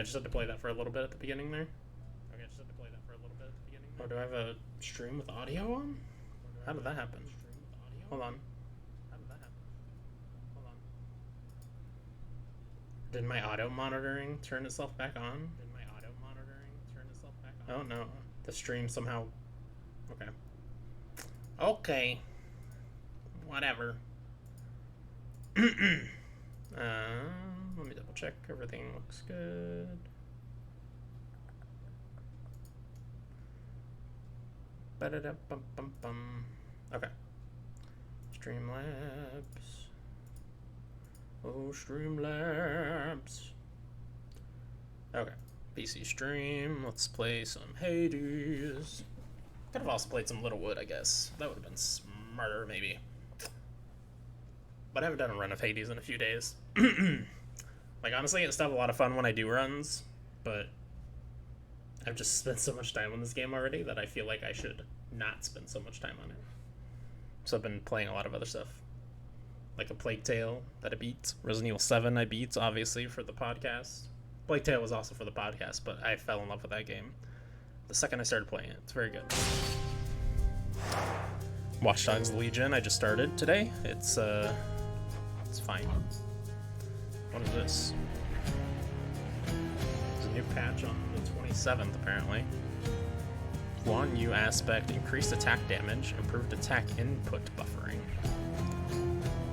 I just had to play that for a little bit at the beginning there. Oh, do I have a stream with audio on? How did that happen? Hold on. Did my auto monitoring turn itself back on? Oh no, the stream somehow... Okay. Okay. Whatever. Let me double check. Everything looks good. Ba-da-da-bum-bum-bum. Okay. Streamlabs. Oh, Streamlabs. Okay. PC stream. Let's play some Hades. Could have also played some Littlewood, I guess. That would have been smarter, maybe. But I haven't done a run of Hades in a few days. Like, honestly, it's still a lot of fun when I do runs, but I've just spent so much time on this game already that I feel like I should not spend so much time on it. So I've been playing a lot of other stuff. Like a Plague Tale that I beat. Resident Evil 7 I beat, obviously, for the podcast. Plague Tale was also for the podcast, but I fell in love with that game the second I started playing it. It's very good. Watch Dogs Legion I just started today. It's fine. What is this? There's a new patch on the 27th, apparently. One new aspect, increased attack damage, improved attack input buffering.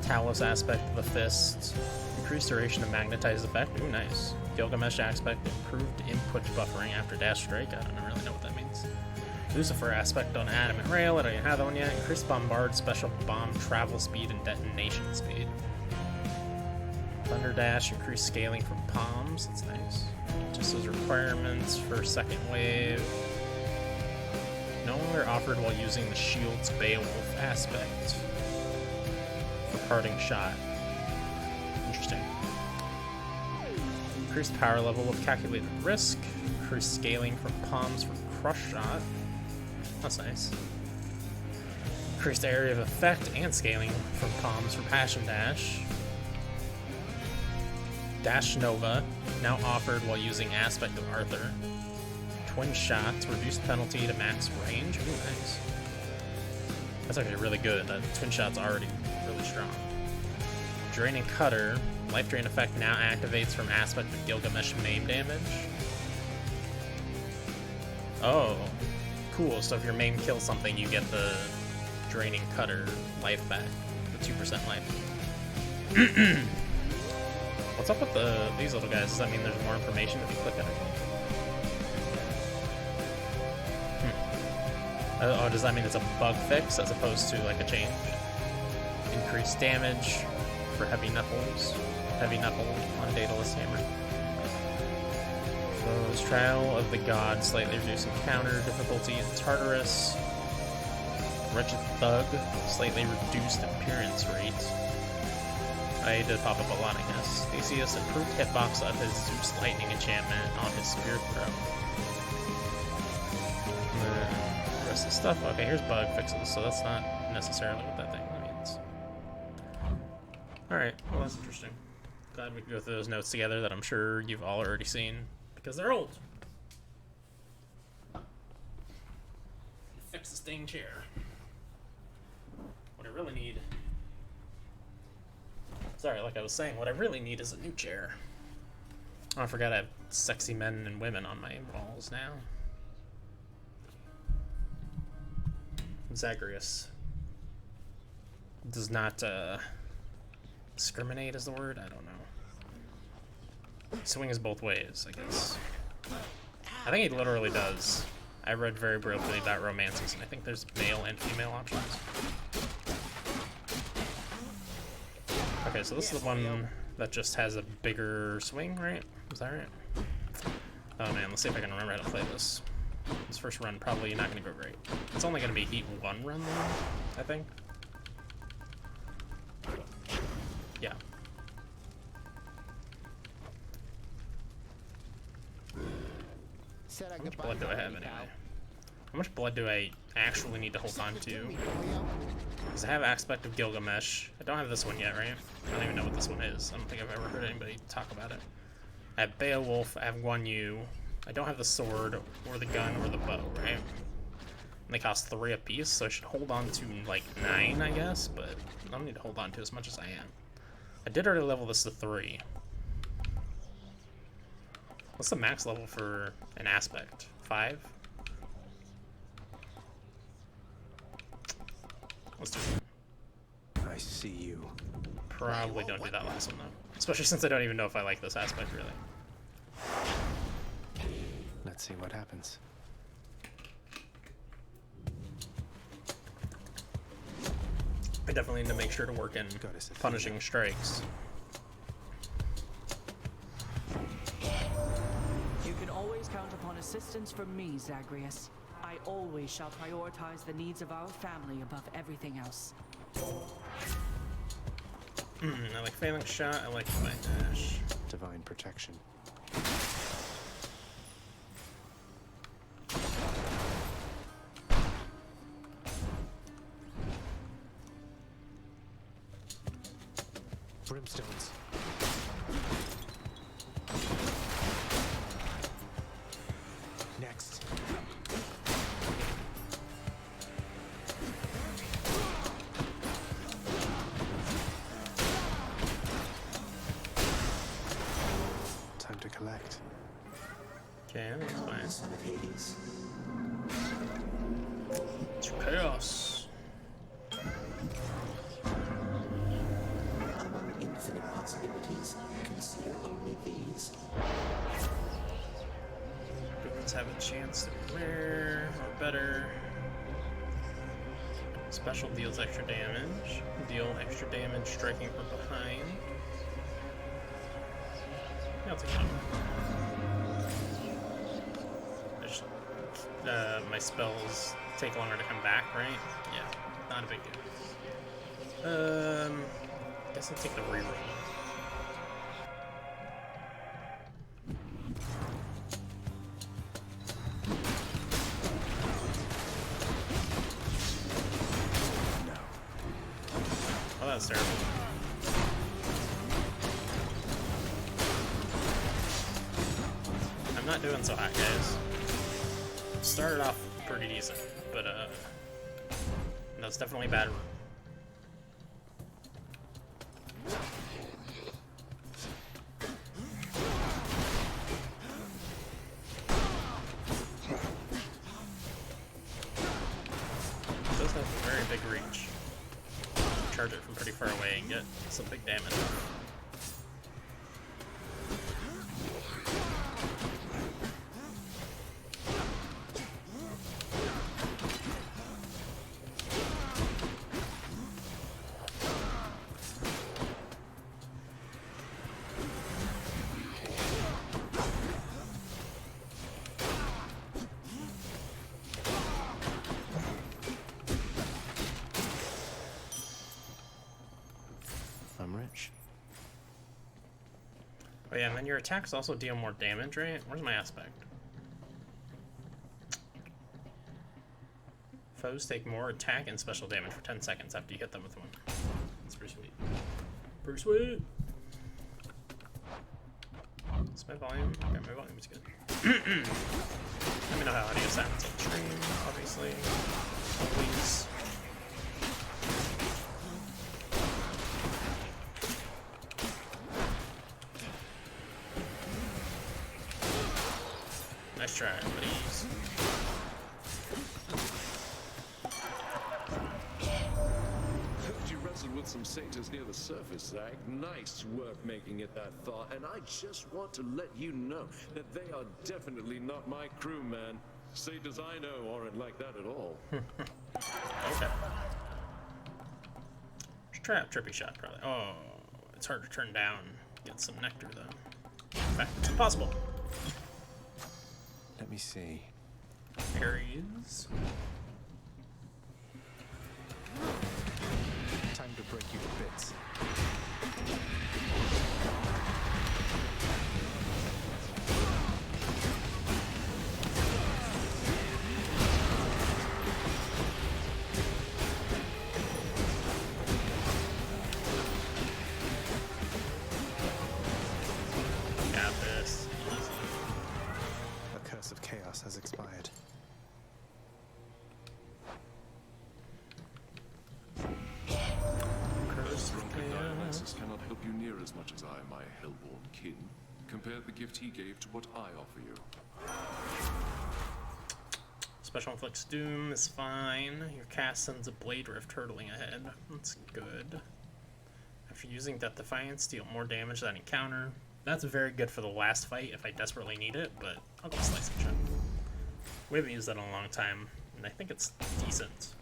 Talos aspect of the fist, increased duration of magnetized effect. Ooh, nice. Gilgamesh aspect, improved input buffering after dash strike. I don't really know what that means. Lucifer aspect on adamant rail. I don't even have that one yet. Increased bombard, special bomb travel speed and detonation speed. Thunder dash, increased scaling from palms. That's nice. Just those requirements for second wave. No longer offered while using the shield's Beowulf aspect. For parting shot. Interesting. Increased power level of calculated risk. Increased scaling from palms for crush shot. That's nice. Increased area of effect and scaling from palms for passion dash. Dash Nova, now offered while using aspect of Arthur. Twin shots, reduced penalty to max range. Ooh, nice. That's actually really good. That twin shot's already really strong. Draining Cutter, life drain effect now activates from aspect of Gilgamesh maim damage. Oh, cool. So if your maim kills something, you get the Draining Cutter life back, the 2% life. What's up with these little guys? Does that mean there's more information if you click on it? Oh, does that mean it's a bug fix as opposed to like a change? Increased damage for Heavy Knuckles. Heavy Knuckle on Daedalus Hammer. Foes Trial of the God, slightly reduced encounter difficulty in Tartarus. Wretched Thug, slightly reduced appearance rate. I did pop up a lot, I guess. Theseus improved hitbox of his Zeus Lightning enchantment on his Spear Throw. The rest of the stuff. Okay, here's bug fixes, so that's not necessarily what that thing means. Alright, well that's interesting. Glad we could go through those notes together that I'm sure you've all already seen, because they're old. Fix this dang chair. What I really need... Sorry, like I was saying, what I really need is a new chair. Oh, I forgot I have sexy men and women on my walls now. Zagreus does not discriminate is the word? I don't know. Swings both ways, I guess. I think he literally does. I read very briefly about romances, and I think there's male and female options. Okay, so this is the one that just has a bigger swing, right? Is that right? Oh man, let's see if I can remember how to play this. This first run probably not going to go great. It's only going to be Heat 1 run though, I think. Yeah. How much blood do I have anyway? How much blood do I actually need to hold on to? Because I have Aspect of Gilgamesh. I don't have this one yet, right? I don't even know what this one is. I don't think I've ever heard anybody talk about it. I have Beowulf, I have Guan Yu. I don't have the sword, or the gun, or the bow, right? And they cost 3 apiece, so I should hold on to like 9, I guess, but I don't need to hold on to as much as I am. I did already level this to 3. What's the max level for an aspect? 5? Let's do it. I see you. Probably don't do that last one, though. Especially since I don't even know if I like this aspect, really. Let's see what happens. I definitely need to make sure to work in punishing strikes. You can always count upon assistance from me, Zagreus. I always shall prioritize the needs of our family above everything else. I like Phalanx Shot, I like Divine Dash. Divine protection. Brimstones. Next. Time to collect. Okay, that's fine. It's chaos. Infinite possibilities, consider only these. Let's have a chance to clear or better. Special deals extra damage. Deal extra damage striking from behind. Yeah, I'll take that. My spells take longer to come back, right? Yeah, not a big deal. Guess I'll take the reroll. Oh, that was terrible. I'm not doing so hot, guys. Started off pretty decent, but that's definitely a bad run. It does have a very big reach. Charge it from pretty far away and get some big damage. I'm rich. Oh yeah, and then your attacks also deal more damage, right? Where's my aspect? Foes take more attack and special damage for 10 seconds after you hit them with one. That's pretty sweet. Pretty sweet! Is my volume? Okay, my volume is good. Let me know how audio sounds on stream, obviously. Always. Nice try, buddies. Heard you wrestled with some satyrs near the surface, Zag. Nice work making it that far, and I just want to let you know that they are definitely not my crew, man. Satyrs I know aren't like that at all. Okay. Let's try out Trippy Shot, probably. Oh, it's hard to turn down. Get some nectar, though. In fact, it's impossible. Let me see. Aries. Time to break you to bits. Got this. loss has expired. Cursed Drunken chaos. Dionysus cannot help you near as much as I, my hellborn kin. Compare the gift he gave to what I offer you. Special inflicts doom is fine. Your cast sends a blade rift hurtling ahead. That's good. After using Death Defiance, deal more damage than encounter. That's very good for the last fight if I desperately need it, but I'll go slice and chop. We haven't used that in a long time, and I think it's decent.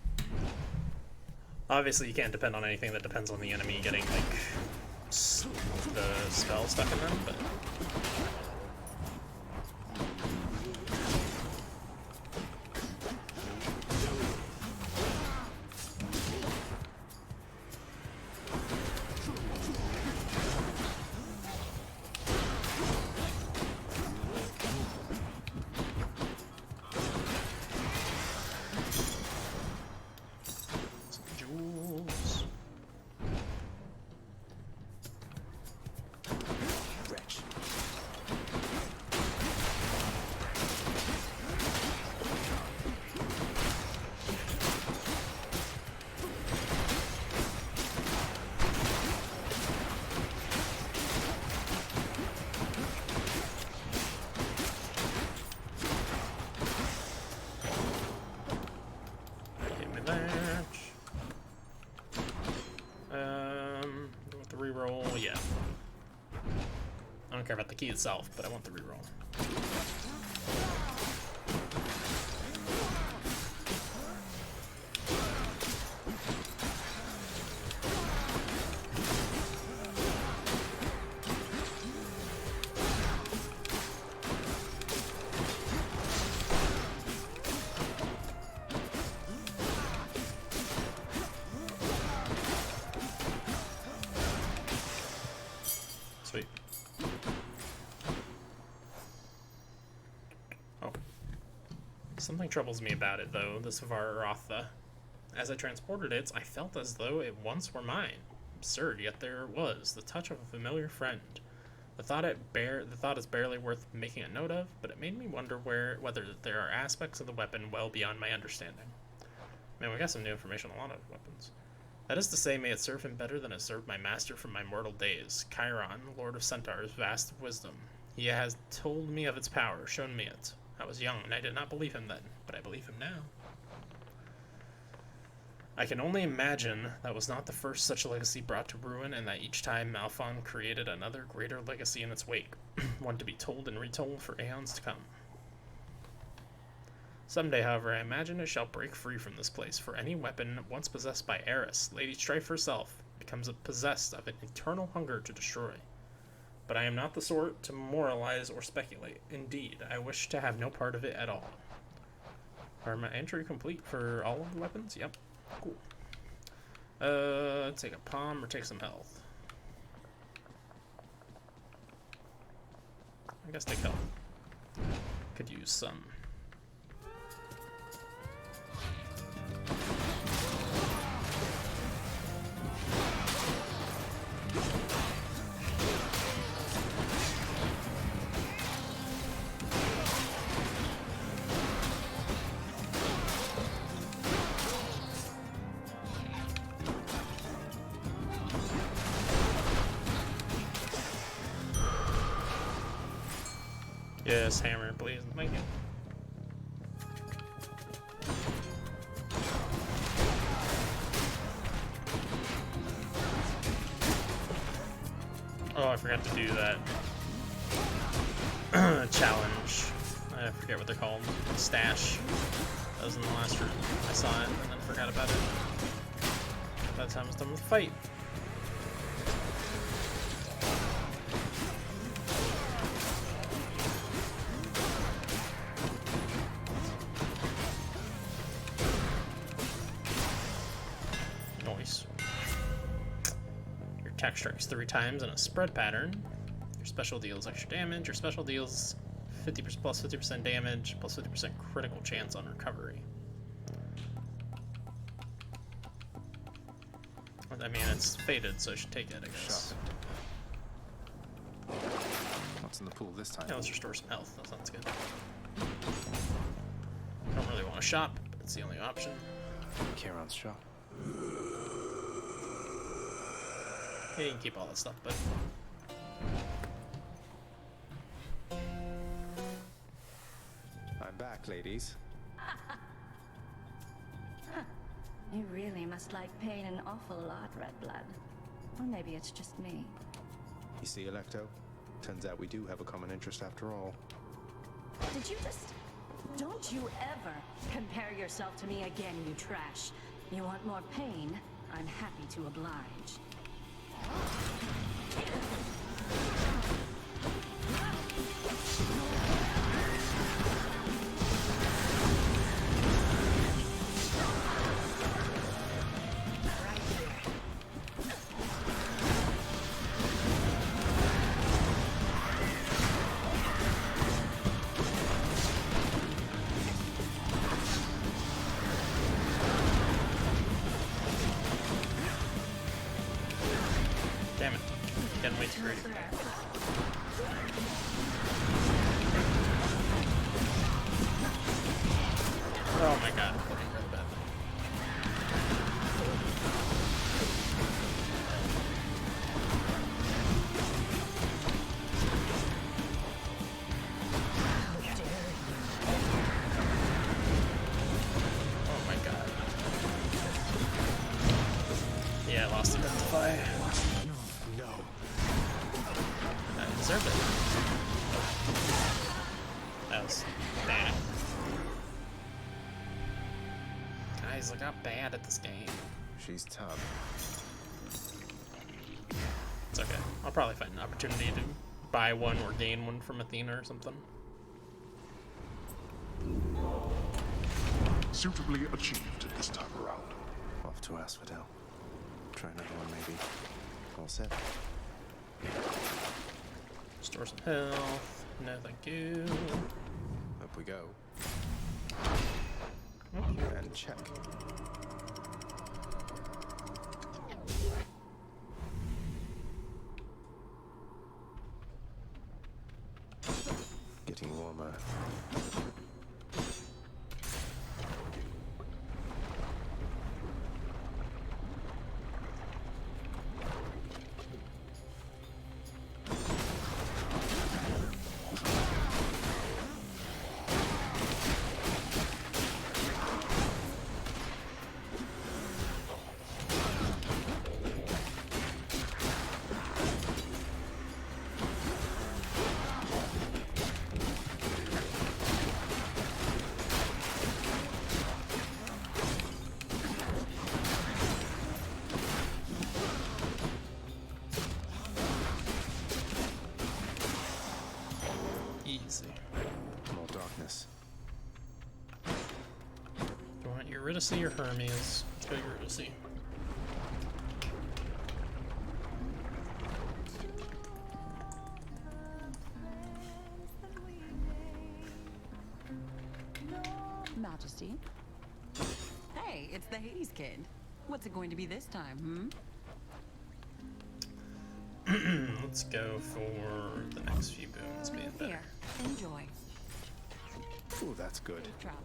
Obviously, you can't depend on anything that depends on the enemy getting, like, the spell stuck in them, but... Jewels. Wretch. Give me that. With the reroll, yeah. I don't care about the key itself, but I want the reroll. Sweet. Oh. Something troubles me about it, though, this Varrotha. As I transported it, I felt as though it once were mine. Absurd, yet there it was, the touch of a familiar friend. The thought is barely worth making a note of, but it made me wonder whether there are aspects of the weapon well beyond my understanding. Man, we got some new information on a lot of weapons. That is to say, may it serve him better than it served my master from my mortal days, Chiron, Lord of Centaurs, vast of wisdom. He has told me of its power, shown me it. I was young, and I did not believe him then, but I believe him now. I can only imagine that was not the first such legacy brought to ruin, and that each time Malphon created another greater legacy in its wake, one to be told and retold for aeons to come. Someday, however, I imagine it shall break free from this place, for any weapon once possessed by Eris, Lady Strife herself, becomes possessed of an eternal hunger to destroy. But I am not the sort to moralize or speculate. Indeed, I wish to have no part of it at all. Are my entry complete for all of the weapons? Yep. Cool. Take a palm or take some health. I guess take health. Could use some. Yes, hammer, please. Thank you. Oh, I forgot to do that challenge. I forget what they're called. Stash. That was in the last room. I saw it and then forgot about it. By the time I was done with the fight. Attack strikes 3 times in a spread pattern. Your special deals extra damage. Your special deals 50% plus 50% damage plus 50% critical chance on recovery. I mean, it's faded, so I should take it, I guess. What's in the pool this time? Yeah, let's restore some health. That sounds good. want to shop, but it's the only option. Charon's shop. Yeah, you can keep all that stuff, but I'm back, ladies. You really must like pain an awful lot, Redblood. Or maybe it's just me. You see, Electo? Turns out we do have a common interest after all. Did you just... Don't you ever compare yourself to me again, you trash. You want more pain? I'm happy to oblige. damn it. Getting way too greedy. Oh my god. Looking really bad. Oh my god. Yeah, I lost Identify. No. I deserved it. That was bad. Guys, I got bad at this game. She's tough. It's okay. I'll probably find an opportunity to buy one or gain one from Athena or something. Suitably achieved this time around. Off to Asphodel. Try another one, maybe. All set. Store some health. No, thank you. Up we go. And check. Getting warmer. Easy. More darkness. Do you want Eurydice or Hermes? Let's go Eurydice. Majesty? Hey, it's the Hades kid. What's it going to be this time, Let's go for the next few boons being better. Here, enjoy. Ooh, that's good. Travels.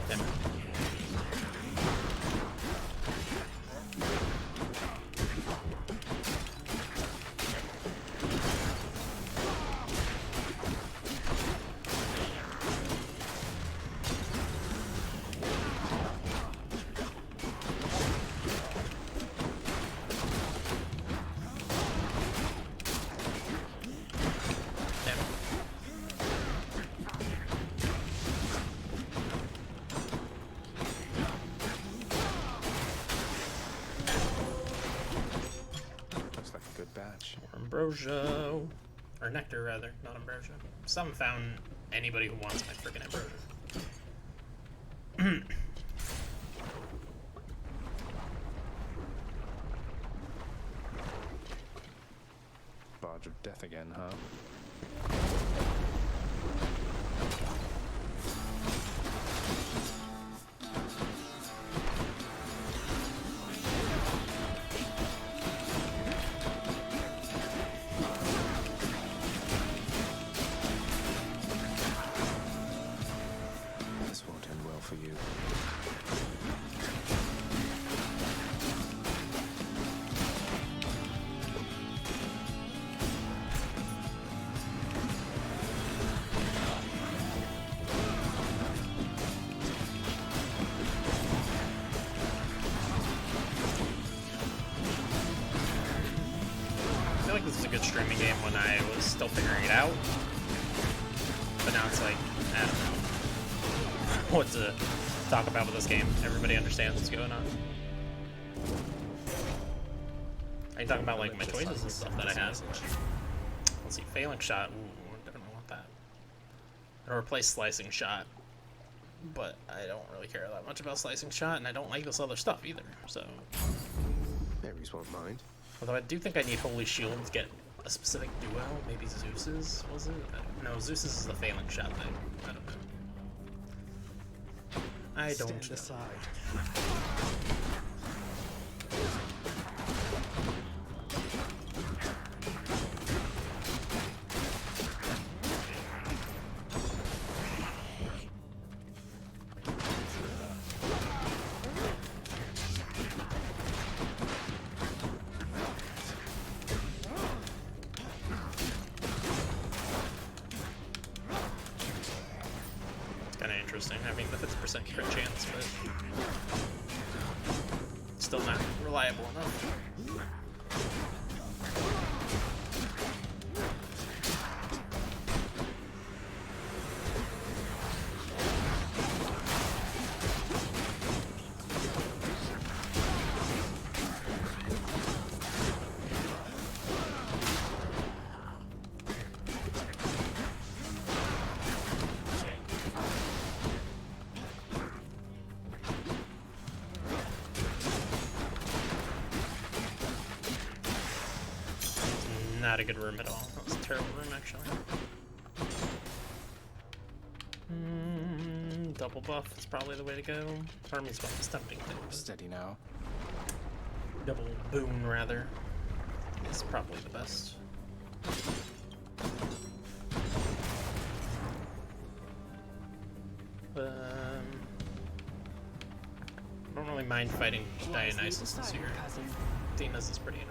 Damn it. Damn it. Looks like a good batch. Or ambrosia. Or nectar, rather, not ambrosia. Still haven't found anybody who wants my freaking ambrosia. Barge of death again, huh? like this was a good streaming game when I was still figuring it out. But now it's like, I don't know what to talk about with this game. Everybody understands what's going on. Are you talking about like my choices and stuff that I have? Let's see, Failing Shot. Ooh, I don't want that. I'll replace Slicing Shot, but I don't really care that much about Slicing Shot, and I don't like this other stuff either, so... Ares won't mind. Although I do think I need Holy Shield to get a specific duo. Maybe Zeus's, was it? No, Zeus's is the Failing Shot thing. I don't know. I don't know. Having the 50% crit chance, but still not reliable enough. Not a good room at all. That was a terrible room, actually. Double buff is probably the way to go. Army's buff is tempting too. Steady now. Double boon, rather, is probably the best. I don't really mind fighting Dionysus this year. Athena's is pretty annoying.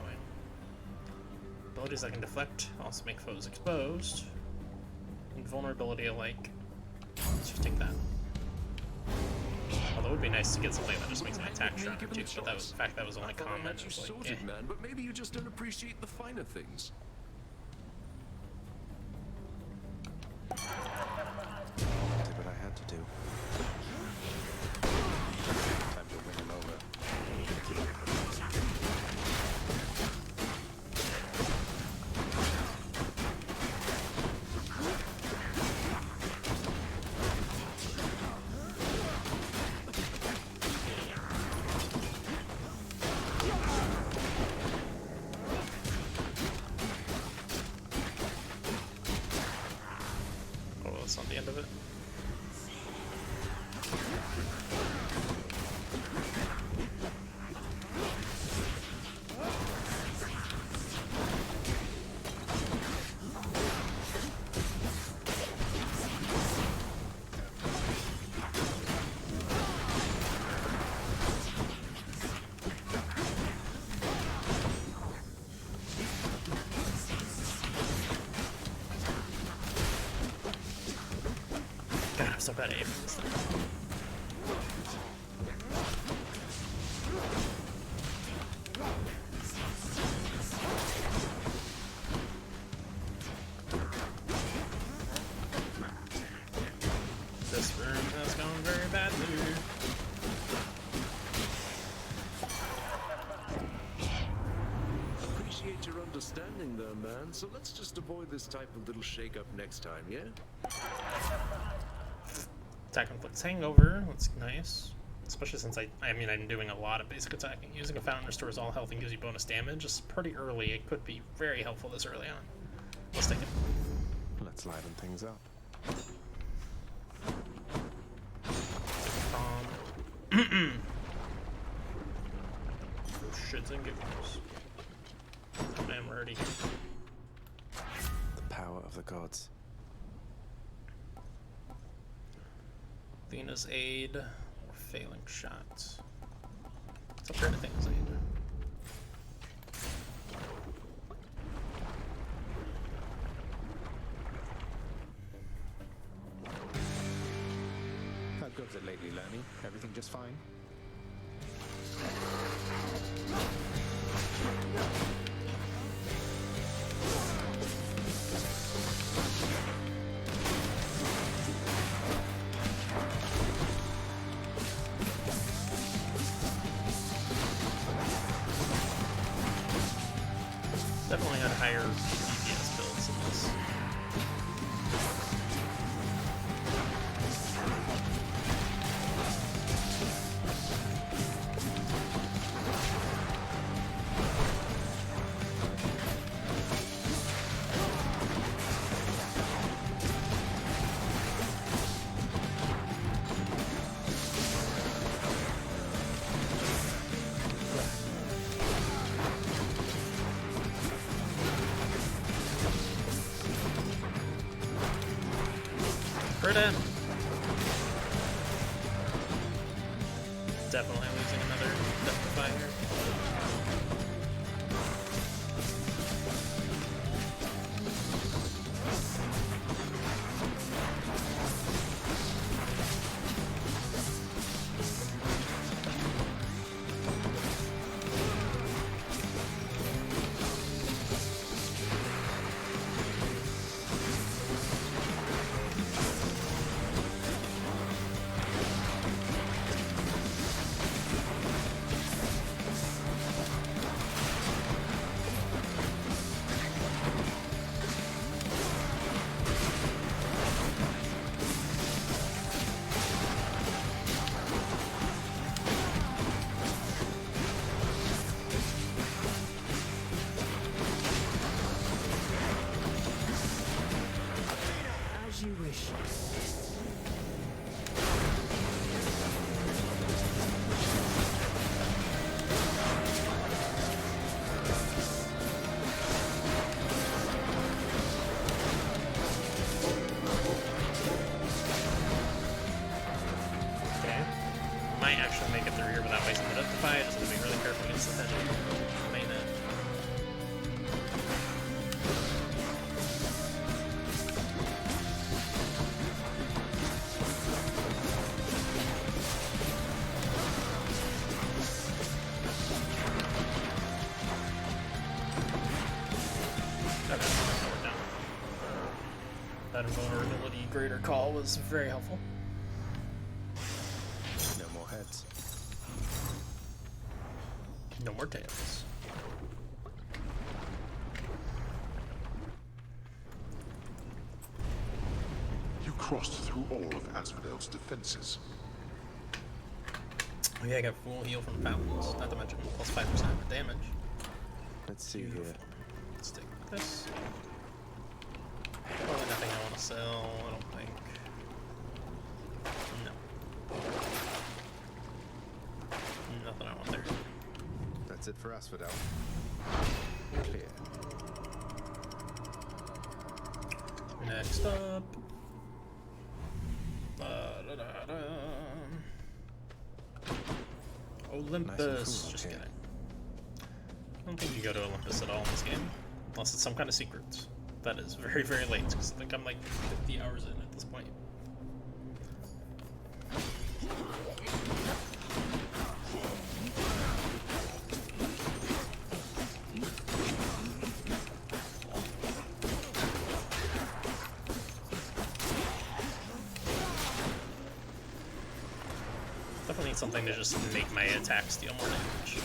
Abilities that can deflect also make foes exposed. Invulnerability alike. Let's just take that. Although it would be nice to get something that just makes my attack stronger too, but that was, the fact that was only common. You Was like, sorted, man, but maybe you just don't appreciate the finer things. Did what I had to do. Time to win him over. oh, that's not the end of it. God, I'm so bad at aiming this thing. This room has gone very badly. Appreciate your understanding there, man. So let's just avoid this type of little shake-up next time, yeah? Attack inflicts hangover. That's nice. Especially since I mean, I'm doing a lot of basic attacking. Using a fountain restores all health and gives you bonus damage. It's pretty early. It could be very helpful this early on. Let's take it. Let's liven things up. Shits and giggles. Man, we're already here. The power of the gods. Athena's Aid or Failing Shots. Let's upgrade Athena's Aid. How goes it lately, Lernie? Everything just fine? Definitely had higher DPS builds than this. Crit him! Definitely losing another Death Fire. As you wish. Okay. Might actually make it through here without wasting the Deathify. Just have to be really careful against the hedge. Main edge. Okay, we're down. That invulnerability greater call was very helpful. No more heads. No more tails. You crossed through all of Asphodel's defenses. Oh yeah, I got full heal from fountains, not to mention plus 5% damage. Let's see here. Let's take this. Probably nothing I want to sell, I don't think. No. Nothing I want there. That's it for Asphodel. Clear. Next up. Olympus. Just okay. kidding. I don't think you go to Olympus at all in this game. Unless it's some kind of secret. That is very, very late, because I think I'm like 50 hours in at this point. Definitely need something to just make my attacks deal more damage.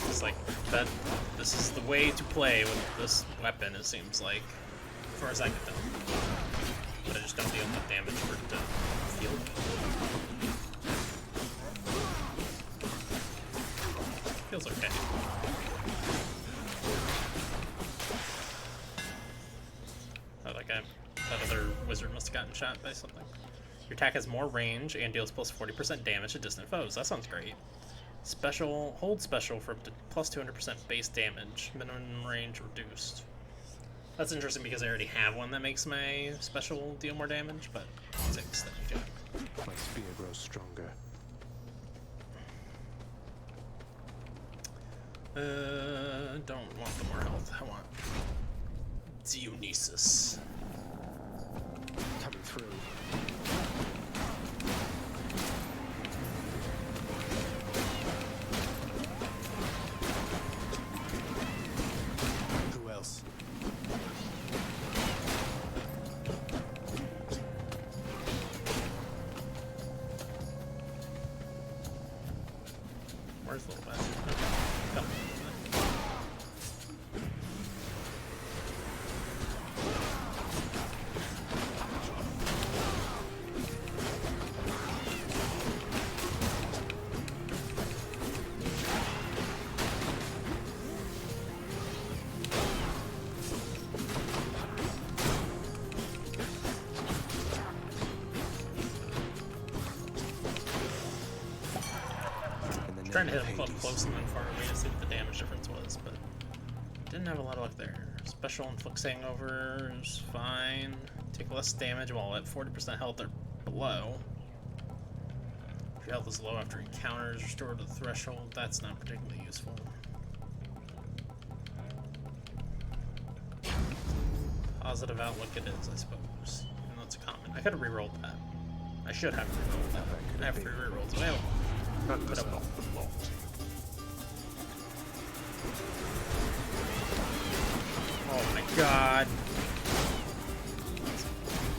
It's like that. This is the way to play with this weapon. It seems like, as far as I can tell. But I just don't deal enough damage for it to feel good. Feels okay. Oh, that other wizard must have gotten shot by something. Your attack has more range and deals plus 40% damage to distant foes. That sounds great. Special, hold special for up to plus 200% base damage. Minimum range reduced. That's interesting because I already have one that makes my special deal more damage, but 6 that you got. My spear grows stronger. Don't want the more health. I want Dionysus. Coming through. Who else? Where's the little bastard? Oh, Trying to hit him up close and then far away to see what the damage difference was, but didn't have a lot of luck there. Special inflicts hangovers, fine. Take less damage while at 40% health or below. If your health is low after encounters restored to the threshold, that's not particularly useful. Positive outlook it is, I suppose. Even though it's a common. I could have rerolled that. I should have rerolled that. I have 3 rerolls available. That does not belong. Oh my god.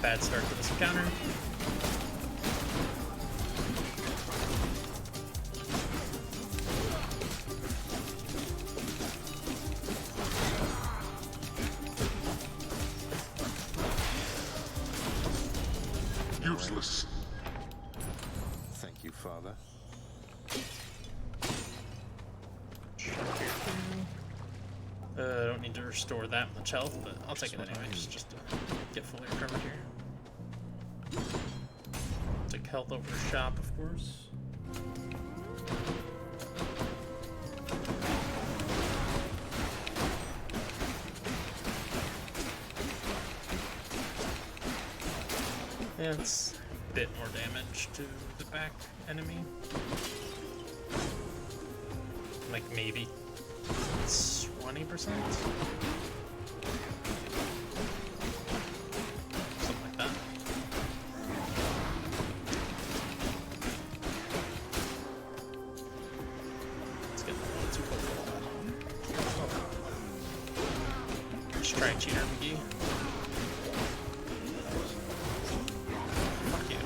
Bad start to this encounter. Useless. Thank you, Father. I don't need to restore that much health, but I'll take it anyways, just to get fully recovered here. Take health over shop, of course. Yeah, it's a bit more damage to the back enemy. Like maybe 20%? Something like that. Let's get the 1-2 football. Let's try cheater McGee. Fuck you.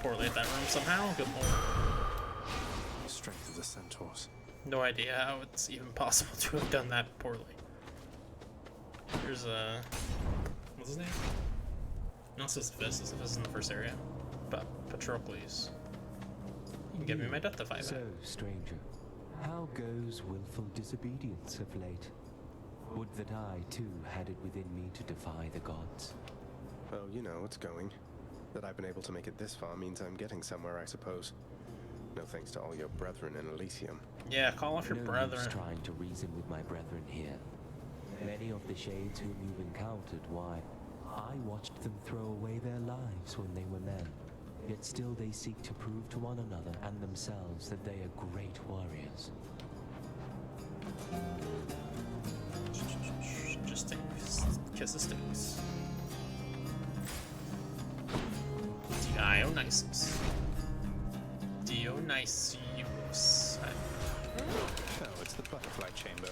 Poorly at that room somehow. Good lord. Strength of the centaurs. No idea how it's even possible to have done that poorly. Here's a... what's his name? Not Sisyphus. Sisyphus is in the first area. But Patroclus. You can give me my death defy back. So, stranger, how goes willful disobedience of late? Would that I, too, had it within me to defy the gods. Well, you know, it's going. That I've been able to make it this far means I'm getting somewhere, I suppose. No thanks to all your brethren in Elysium. Yeah, call off your No brethren. use trying to reason with my brethren here. Many of the shades whom you've encountered, why, I watched them throw away their lives when they were men. Yet still they seek to prove to one another and themselves that they are great warriors. Just take kiss the sticks. Dionysus. Dionysius. Oh, it's the butterfly chamber.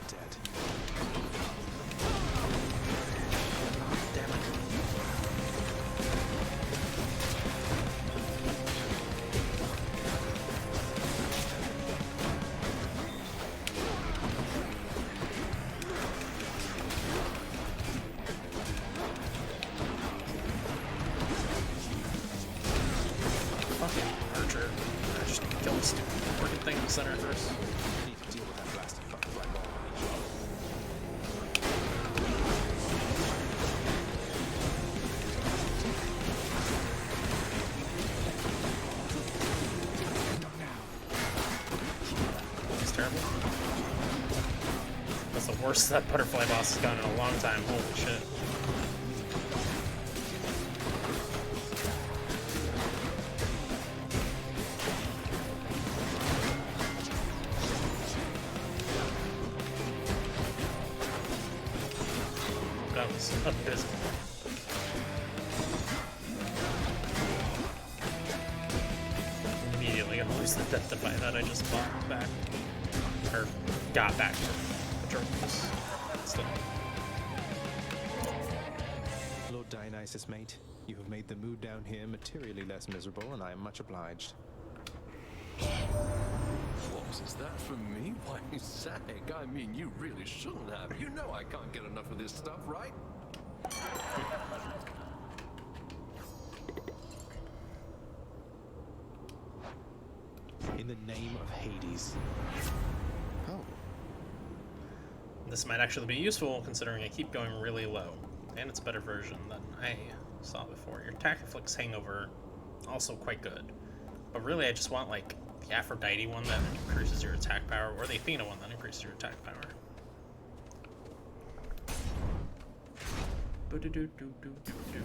Dead. Damn it. Archer. I just kill this stupid freaking thing in the center first. I need to deal with that blasted butterfly ball. It's terrible. That's the worst that butterfly boss has gotten in a long time. Holy shit. That was abysmal. Immediately gonna lose the death defy that I just bought back. Or got back from Patroclus. Still. Lord Dionysus, mate, You have made the mood down here materially less miserable, and I am much obliged. What is that from me? Why, Zag, I mean, you really shouldn't have. You know I can't get enough of this stuff, right? In the name of Hades. Oh. This might actually be useful, considering I keep going really low. And it's a better version than I saw before. Your attack inflicts hangover, also quite good. But really, I just want, like, the Aphrodite one that increases your attack power, or the Athena one that increases your attack power. Boo-doo-doo-doo-doo-doo-doo.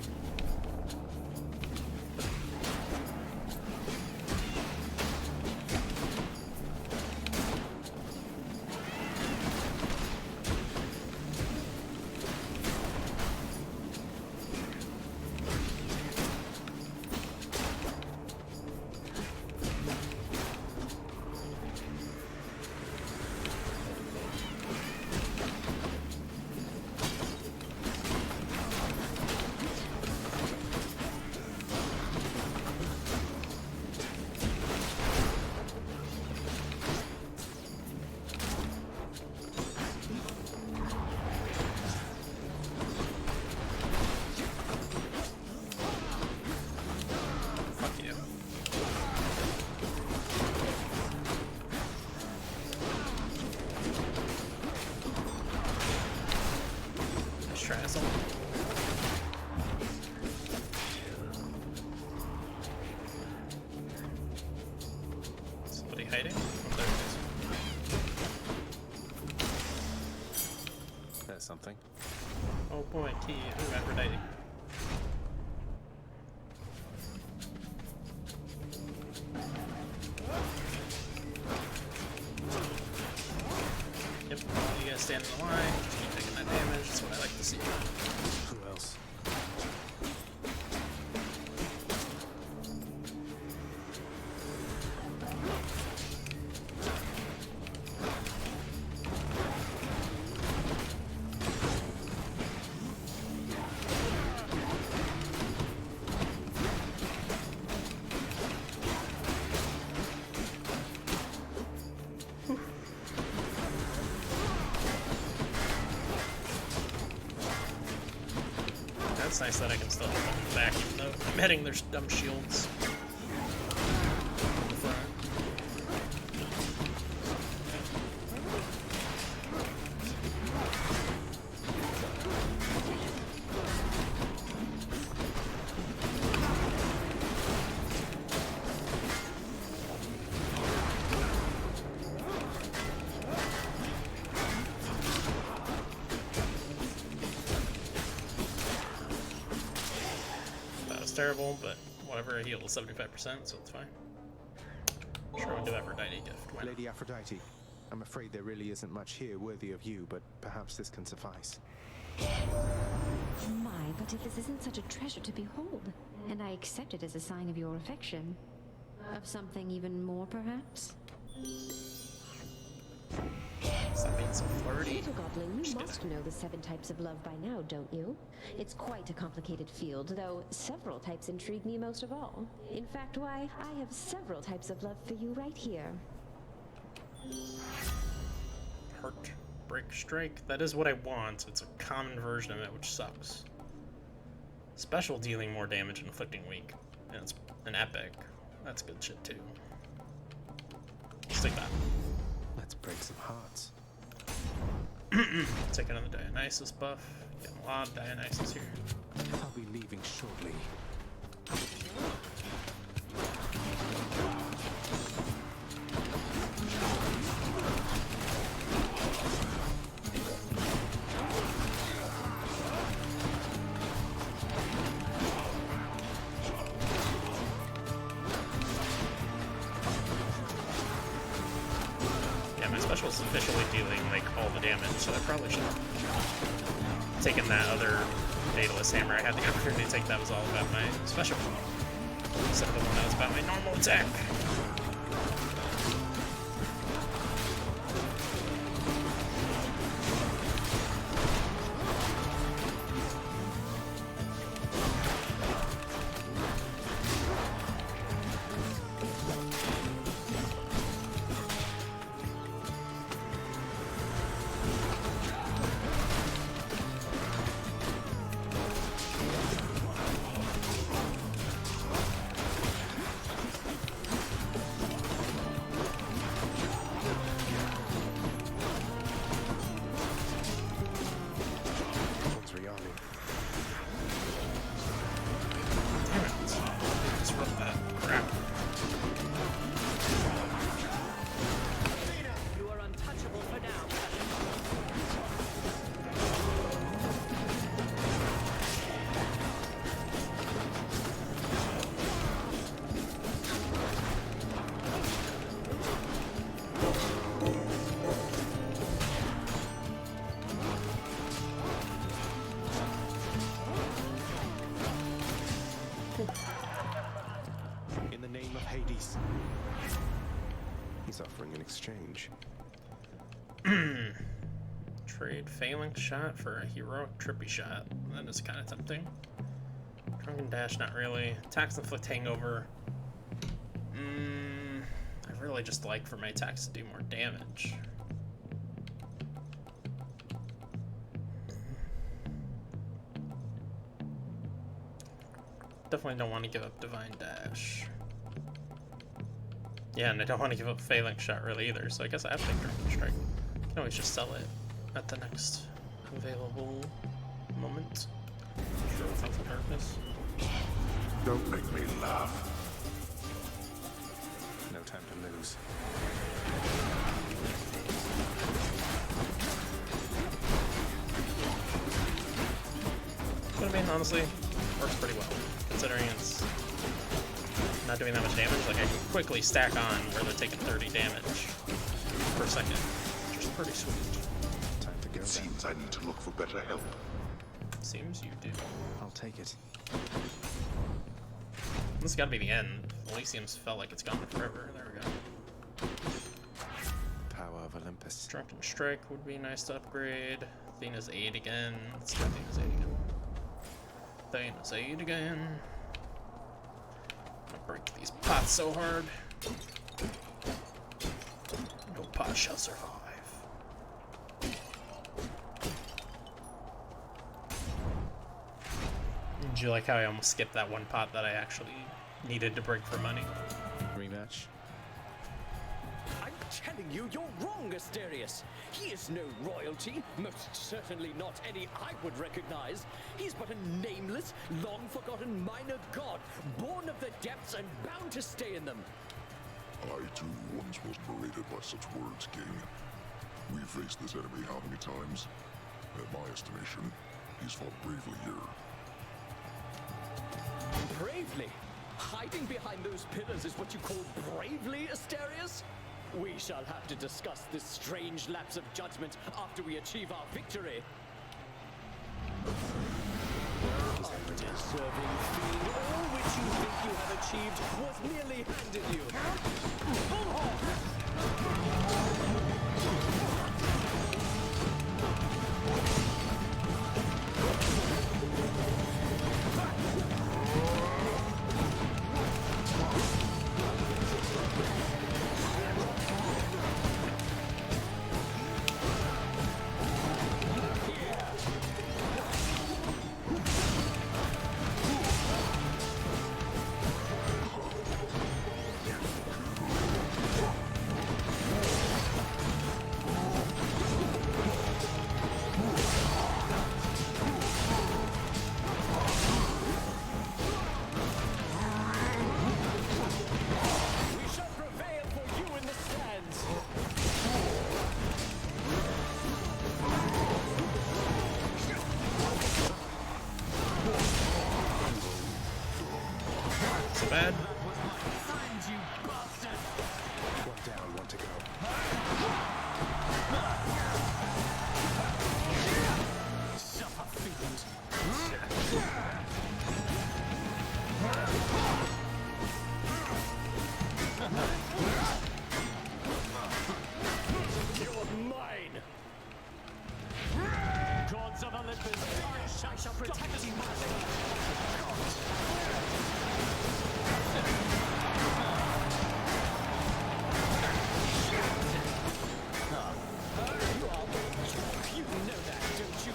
Somebody hiding? Oh, there it is. There's something. Oh boy, T. Ooh, Aphrodite. Yep, you guys stand in the line, just keep taking that damage, that's what I like to see. Who else? It's nice that I can still hit them back, even though I'm hitting their dumb shields. Terrible, but whatever, I healed 75%, so it's fine. Sure, I'll do Aphrodite gift. Why not? Lady Aphrodite, I'm afraid there really isn't much here worthy of you, but perhaps this can suffice. My, but if this isn't such a treasure to behold, and I accept it as a sign of your affection. Of something even more, perhaps? Stop being so flirty. Little Goblin, you must know the 7 types of love by now, don't you? It's quite a complicated field, though several types intrigue me most of all. In fact, why, I have several types of love for you right here. Heart, break, strike. That is what I want. It's a common version of it, which sucks. Special, dealing more damage and inflicting weak. And it's an epic. That's good shit too. Stick that. Let's break some hearts. Take another Dionysus buff. Getting a lot of Dionysus here. I'll be leaving shortly. Yeah, my special's officially dealing like all the damage, so I probably should have taken that other Daedalus Hammer. I had the opportunity to take that was all about my special, instead of the one that was about my normal attack. name of Hades? He's offering an exchange. Trade Phalanx Shot for a heroic trippy shot. That is kind of tempting. Drunken Dash, not really. Attacks inflict hangover. I really just like for my attacks to do more damage. Definitely don't want to give up Divine Dash. Yeah, and I don't want to give up Phalanx Shot really either, so I guess I have to take Drunken Strike. I can always just sell it at the next available moment. Sure, without the darkness. Don't make me laugh. No time to lose. But I mean, honestly, works pretty well, considering it's not doing that much damage. Like, I can quickly stack on where they're taking 30 damage per second, which is pretty sweet. Time to go. It seems I need to look for better help. Seems you do. I'll take it. This has got to be the end. Elysium's felt like it's gone forever. There we go. Power of Olympus. Drunken Strike would be nice to upgrade. Athena's Aid again. Let's do Athena's Aid again. Athena's Aid again. I'm gonna break these pots so hard. No pot shall survive. Did you like how I almost skipped that one pot that I actually needed to break for money? Rematch. I'm telling you, you're wrong, Asterius. He is no royalty, most certainly not any I would recognize. He's but a nameless, long-forgotten minor god, born of the depths and bound to stay in them. I too once was berated by such words, King. We've faced this enemy how many times? At my estimation, he's fought bravely here. Bravely? Hiding behind those pillars is what you call bravely, Asterius? We shall have to discuss this strange lapse of judgment after we achieve our victory. Undeserving fiend, all which you think you have achieved was merely handed you. Bad. Signs, you bastard! One down, one to go. Suffer, fiend! You're mine! Gods of Olympus, I shall protect you! You know that, don't you?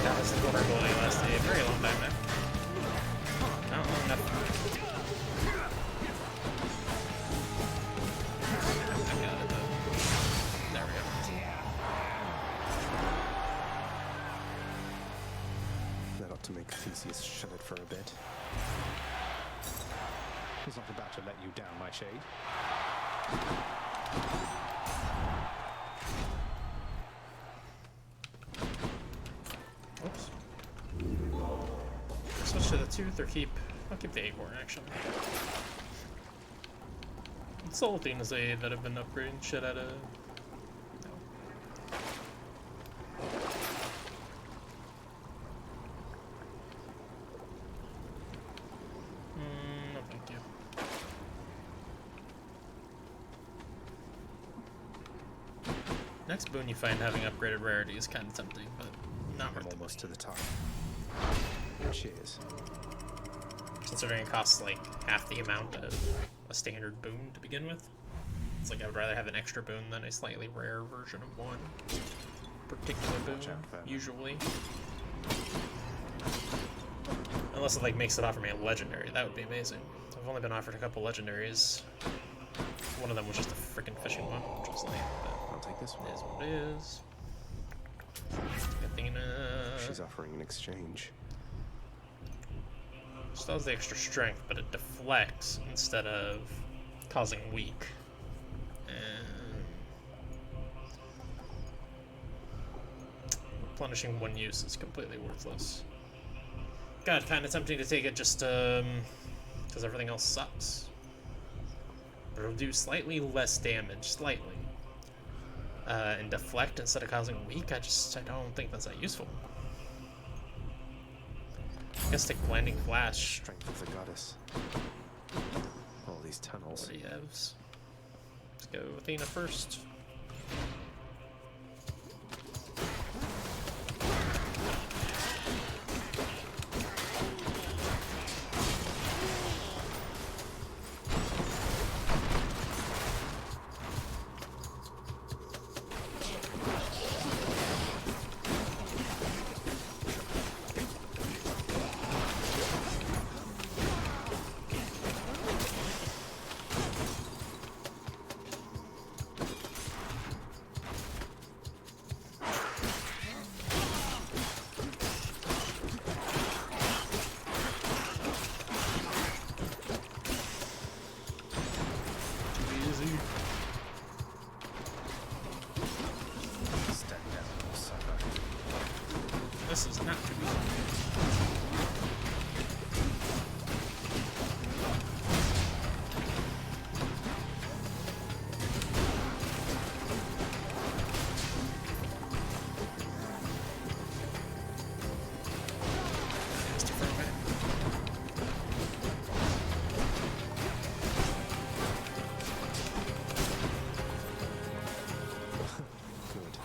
That was the vulnerability last day. A very long time now. Not long enough. I got it though. There we go. That ought to make Theseus shut it for a bit. He's not about to let you down, my shade. Oops. Switch to the tooth or keep. I'll keep the acorn actually. It's all Athena's Aid that have been upgrading shit out of. Next boon you find having upgraded rarity is kind of tempting, but not worth I'm the almost to money. the top. Cheers. Considering it costs like half the amount of a standard boon to begin with. It's like I would rather have an extra boon than a slightly rare version of one particular boon, usually. Unless it like makes it offer me a legendary, that would be amazing. I've only been offered a couple legendaries. One of them was just a freaking fishing one, which was lame, but I'll take this one. it is what it is. Athena. She's offering an exchange. Still has the extra strength, but it deflects instead of causing weak. And replenishing one use is completely worthless. God, kind of tempting to take it just because everything else sucks. But it'll do slightly less damage, slightly. And deflect instead of causing weak, I don't think that's that useful. I guess take Blinding Flash. Strength of the goddess. All these tunnels. 40 evs. Let's go Athena first. This is not too easy. Just for a minute. Good.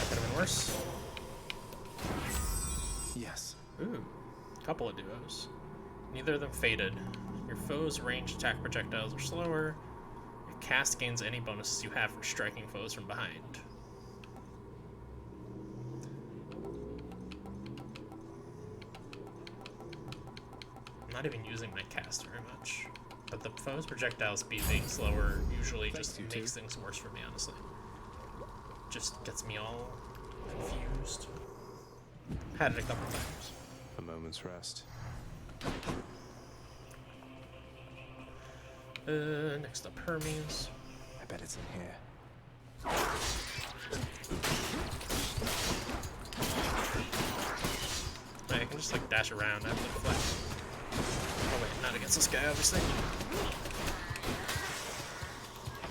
Could have been worse. Yes. Ooh, couple of duos. Neither of them faded. Your foe's ranged attack projectiles are slower. Your cast gains any bonuses you have for striking foes from behind. I'm not even using my cast very much. But the foe's projectile speed being slower usually just makes things worse for me, honestly. Just gets me all confused. Had it a couple times. A moment's rest. Next up, Hermes. I bet it's in here. Wait, I can just like dash around after the flex. Oh wait, not against this guy, obviously.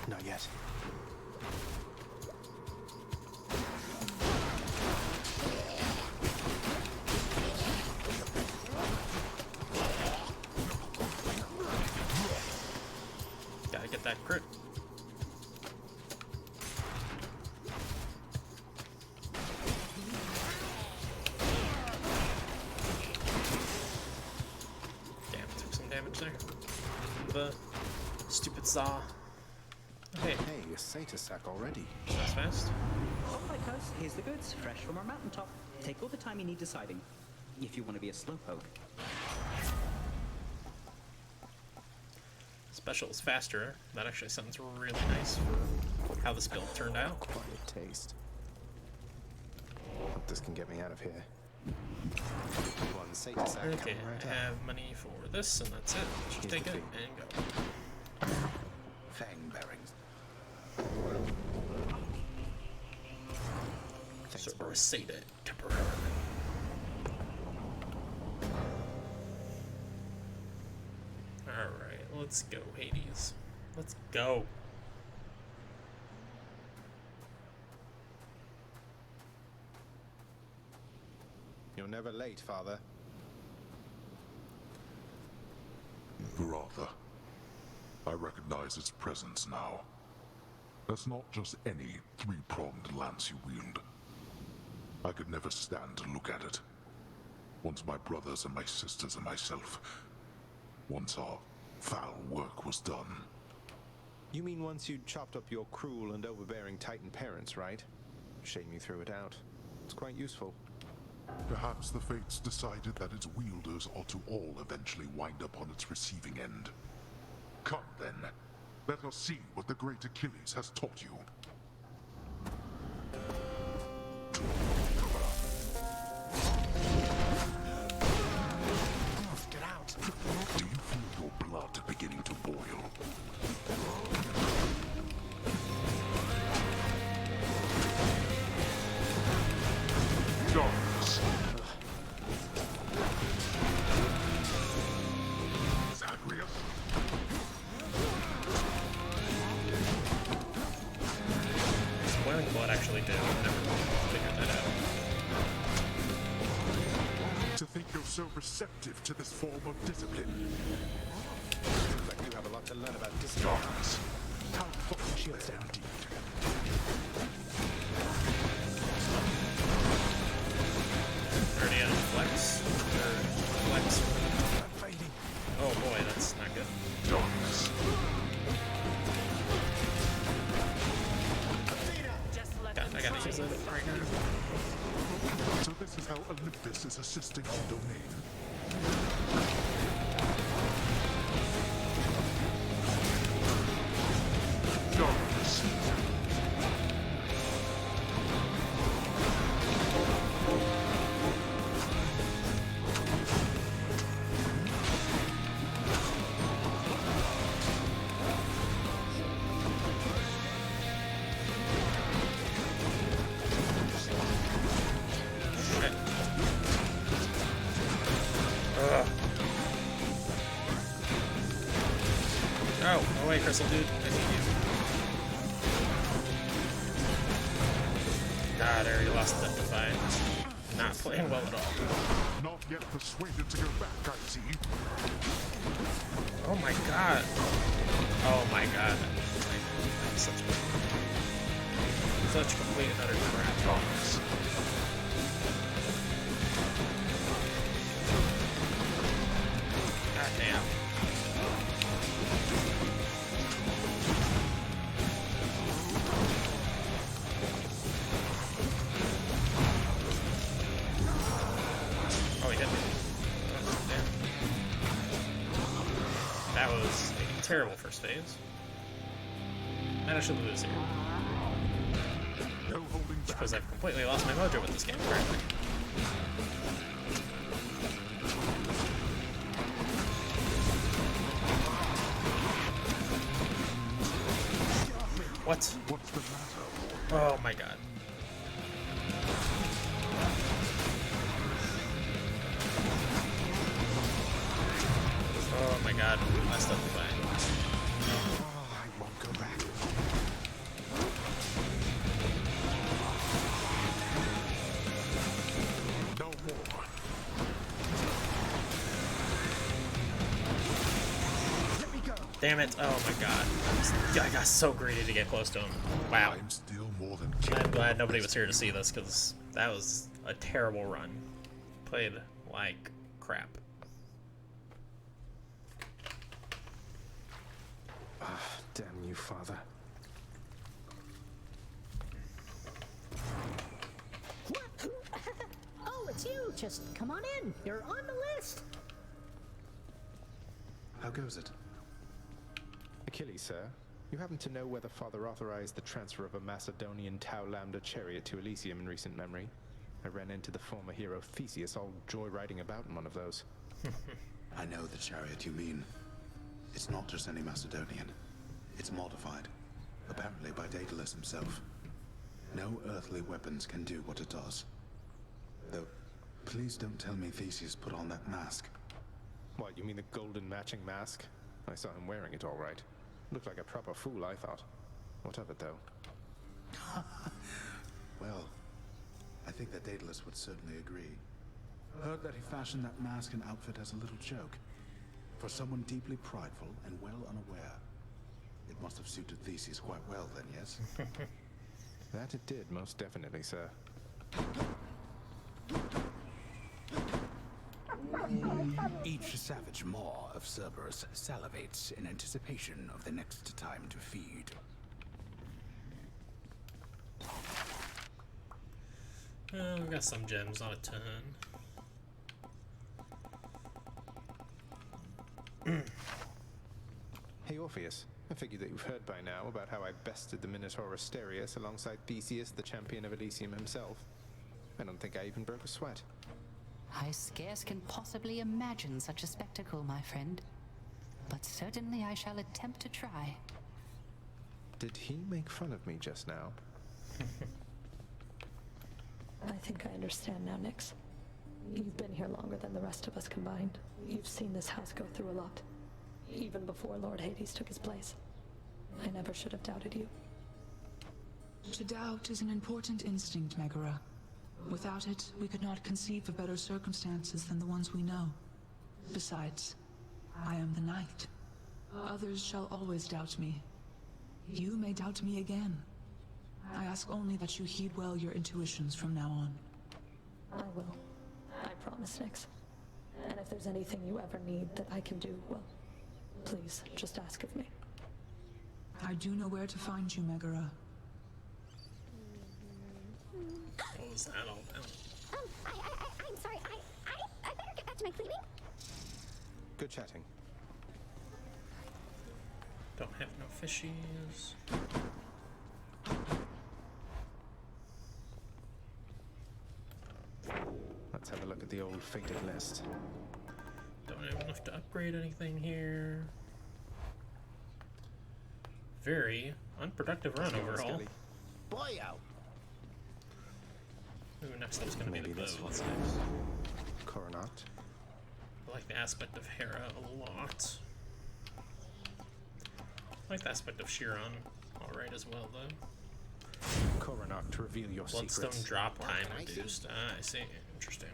Not yet. Gotta get that crit. Damn, took some damage there. The stupid saw. Hey, Hey, a Satyr sack already. that's fast. All right, guys, here's the goods, fresh from our mountaintop. Take all the time you need deciding, if you want to be a slowpoke. Special is faster. That actually sounds really nice for how this build turned out. Quite a taste. Hope this can get me out of here. One Satyr sack Okay, coming right I up. have money for this, and that's it. Just Here's take the it fee. and go. Fang bearings. Thanks, So boy. say that temporarily. Alright, let's go, Hades. Let's go. You're never late, Father. Rather, I recognize its presence now. That's not just any three-pronged lance you wield. I could never stand to look at it. Once my brothers and my sisters and myself, once our foul work was done. You mean once you'd chopped up your cruel and overbearing Titan parents, right? Shame you threw it out. It's quite useful. Perhaps the fates decided that its wielders ought to all eventually wind up on its receiving end. Come then, let us see what the great Achilles has taught you. Get out! Do you feel your blood beginning to boil? Darkness. Zagreus? What's boiling blood actually do? I never figured that out. To think you're so receptive to this form of discipline. Seems like you have a lot to learn about discipline. Darkness. How fucking shields indeed. Already on flex. Or flex. I'm fighting. Oh boy, that's not good. Darkness. God, I gotta use it right now. So this is how Olympus is assisting our domain. Darkness. Shit. Ugh. Oh, no way, Crystal dude. I need you. God, I already lost that fight. Not playing well at all. Not yet persuaded to go back, I see. Oh my god. Oh my god. I'm such complete and utter crap. Darkness. God damn. Oh, he hit me. Oh, damn. That was a terrible first phase. Managed to lose here. No holding back. Because I've completely lost my mojo with this game, apparently. What? What's the matter? Oh my god. Oh my god, messed up the fight. Oh, I won't go back. No more. Let me go. Damn it, oh my god. I got so greedy to get close to him. Wow. I'm still more than I'm capable. glad nobody was here to see this, because that was a terrible run. Played like crap. Ah, damn you, Father. What? Oh, it's you. Just come on in. You're on the list. How goes it? Achilles, sir. You happen to know whether Father authorized the transfer of a Macedonian Tau Lambda chariot to Elysium in recent memory? I ran into the former hero Theseus all joyriding about in one of those. I know the chariot you mean. It's not just any Macedonian. It's modified, apparently by Daedalus himself. No earthly weapons can do what it does. Though, please don't tell me Theseus put on that mask. What, you mean the golden matching mask? I saw him wearing it all right. Looked like a proper fool, I thought. What of it, though? Well, I think that Daedalus would certainly agree. Heard that he fashioned that mask and outfit as a little joke. For someone deeply prideful and well unaware. It must have suited Theseus quite well then, yes? That it did, most definitely, sir. Each savage maw of Cerberus salivates in anticipation of the next time to feed. We got some gems, not a ton. Hey Orpheus, I figure that you've heard by now about how I bested the Minotaur Asterius alongside Theseus, the champion of Elysium himself. I don't think I even broke a sweat. I scarce can possibly imagine such a spectacle, my friend. But certainly I shall attempt to try. Did he make fun of me just now? I think I understand now, Nyx. You've been here longer than the rest of us combined. You've seen this house go through a lot. Even before Lord Hades took his place. I never should have doubted you. To doubt is an important instinct, Megara. Without it, we could not conceive of better circumstances than the ones we know. Besides, I am the knight. Others shall always doubt me. You may doubt me again. I ask only that you heed well your intuitions from now on. I will. I promise, Nyx. And if there's anything you ever need that I can do, well, please, just ask of me. I do know where to find you, Megara. What was that all about? I'm sorry, I better get back to my cleaning. Good chatting. Don't have no fishies. Let's have a look at the old fated list. Don't have enough to upgrade anything here. Very unproductive run overall. Boy out. Ooh, next up's gonna be the bow. What's next? Coronact. I like the aspect of Hera a lot. I like the aspect of Chiron alright as well, though. Coronact, reveal your Bloodstone secrets. drop time reduced. Ah, I see. Interesting.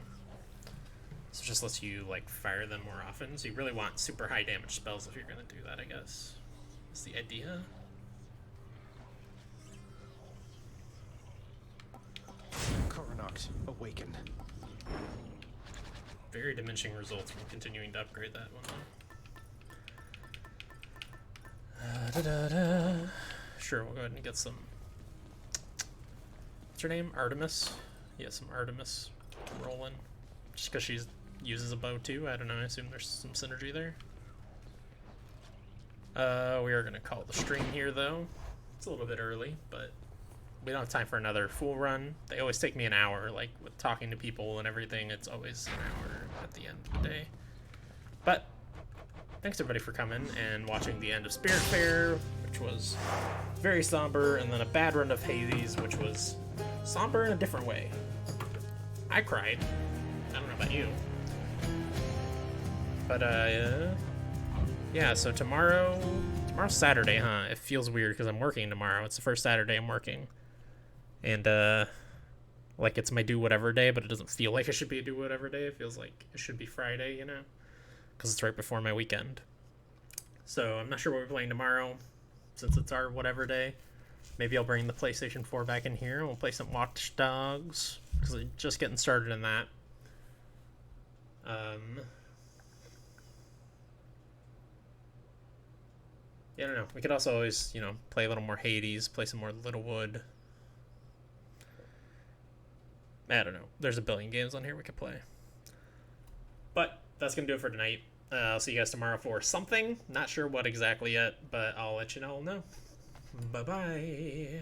So it just lets you, like, fire them more often. So you really want super high damage spells if you're gonna do that, I guess. Is the idea. Coronact, awaken. Very diminishing results from continuing to upgrade that one, though. Sure, we'll go ahead and get some. What's her name? Artemis? Yeah, some Artemis rolling. Just because she uses a bow too. I don't know. I assume there's some synergy there. We are going to call the stream here, though. It's a little bit early, but we don't have time for another full run. They always take me an hour, like with talking to people and everything. It's always an hour at the end of the day. But thanks everybody for coming and watching the end of Spiritfarer, which was very somber, and then a bad run of Hades, which was somber in a different way. I cried. I don't know about you. But yeah, so tomorrow's Saturday, huh? It feels weird because I'm working tomorrow. It's the first Saturday I'm working. And like it's my do whatever day, but it doesn't feel like it should be a do whatever day. It feels like it should be Friday, you know? Because it's right before my weekend. So I'm not sure what we're playing tomorrow, since it's our whatever day. Maybe I'll bring the PlayStation 4 back in here and we'll play some Watch Dogs, because I'm just getting started in that. Yeah, I don't know. We could also always, you know, play a little more Hades, play some more Littlewood. I don't know. There's a billion games on here we could play. But that's going to do it for tonight. I'll see you guys tomorrow for something. Not sure what exactly yet, but I'll let you all know. Bye-bye.